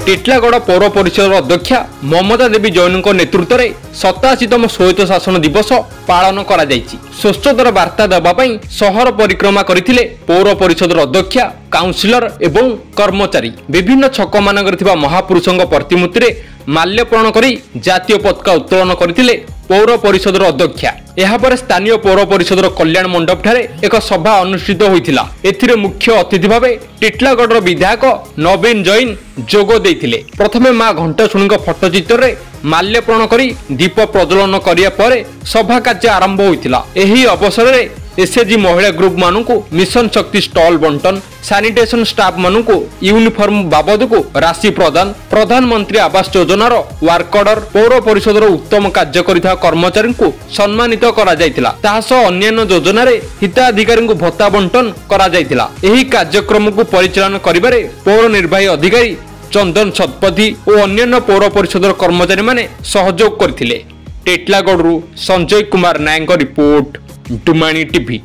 टिटलागढ़ पौर परिषद अध्यक्षा ममता देवी जैन नेतृत्व में 87तम स्वायत्त शासन दिवस पालन करा जायछि। स्वच्छतार वार्ता देवाई सहर परिक्रमा करथिले पौर परिषद अध्यक्षा काउंसिलर एवं कर्मचारी। विभिन्न छक मानक महापुरुषों प्रतिमूर्ति में माल्यार्पण करी जातीय पताका उत्तोलन करथिले पौर परिषद अध्यक्षा। यापर स्थानीय पौर परिषद कल्याण मंडप ठारे एक सभा अनुष्ठित होइथिला। एथिरे मुख्य अतिथि भावे टिटलागढ़ विधायक नवीन जैन जोग देइथिले। प्रथमे मां घंटाशुणी फटोचित्र रे माल्यार्पण करी दीप प्रज्वलन करिया परे सभा कार्य आरंभ होइथिला। एही अवसर रे एसएचजी महिला ग्रुप मानू मिशन शक्ति स्टॉल बंटन, सैनिटेशन स्टाफ मानू यूनिफॉर्म बाबद को राशि प्रदान, प्रधानमंत्री आवास योजनार वर्क ऑर्डर, पौर परिषद उत्तम कार्य करिथा कर्मचारी को सम्मानित करा जायतिला। तासो अन्यान्य योजना रे हिताधिकारी को भत्ता बंटन करा जायतिला। एही कार्यक्रम को परिचालन करिबारे पौर निर्वाही अधिकारी चंदन शतपथी और अन्यान्य पौर परिषद कर्मचारी माने सहयोग करथिले। Titlagarh Sanjay Kumar Nayak report, डुमानी TV.